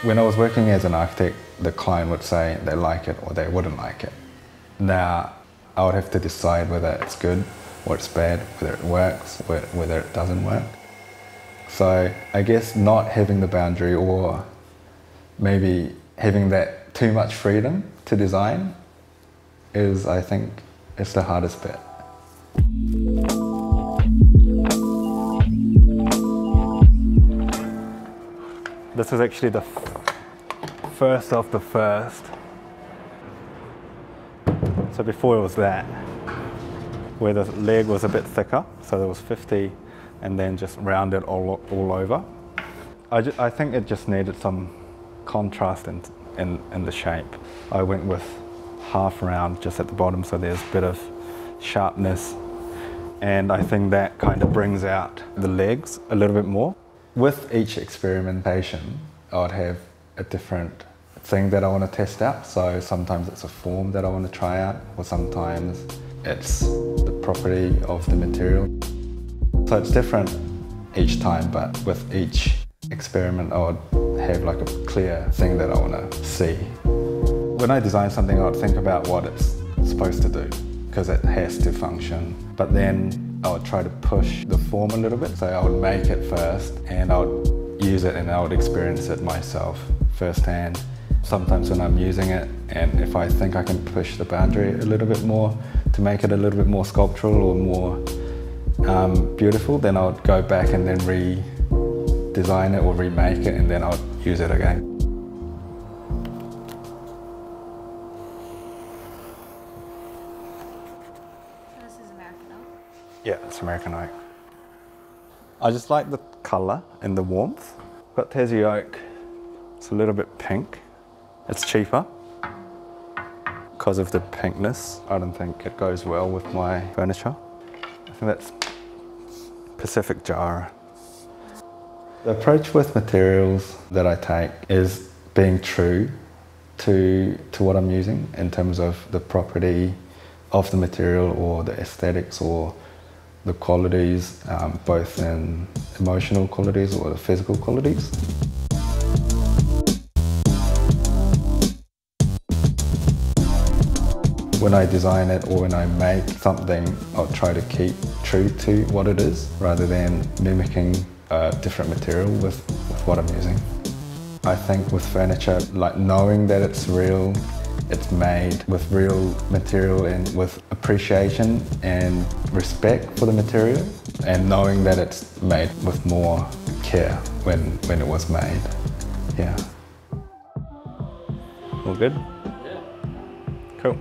When I was working as an architect, the client would say they like it or they wouldn't like it. Now, I would have to decide whether it's good or it's bad, whether it works, whether it doesn't work. So I guess not having the boundary, or maybe having that too much freedom to design is, I think, it's the hardest bit. This is actually the first of the first. So before it was that, where the leg was a bit thicker, so there was 50, and then just rounded all over. I think it just needed some contrast in the shape. I went with half round just at the bottom, so there's a bit of sharpness, and I think that kind of brings out the legs a little bit more. With each experimentation, I would have a different thing that I want to test out. So sometimes it's a form that I want to try out, or sometimes it's the property of the material. So it's different each time, but with each experiment I would have like a clear thing that I want to see. When I design something, I would think about what it's supposed to do, because it has to function. But then I would try to push the form a little bit, so I would make it first and I would use it and I would experience it myself firsthand. Sometimes when I'm using it, and if I think I can push the boundary a little bit more to make it a little bit more sculptural or more beautiful, then I would go back and then redesign it or remake it, and then I would use it again. Yeah, it's American oak. I just like the colour and the warmth. Got Tassie oak, it's a little bit pink. It's cheaper because of the pinkness. I don't think it goes well with my furniture. I think that's Pacific Jara. The approach with materials that I take is being true to what I'm using in terms of the property of the material, or the aesthetics, or the qualities, both in emotional qualities or the physical qualities. When I design it or when I make something, I'll try to keep true to what it is rather than mimicking a different material with what I'm using. I think with furniture, like knowing that it's real, it's made with real material and with appreciation and respect for the material, and knowing that it's made with more care when it was made. Yeah. All good? Yeah. Cool.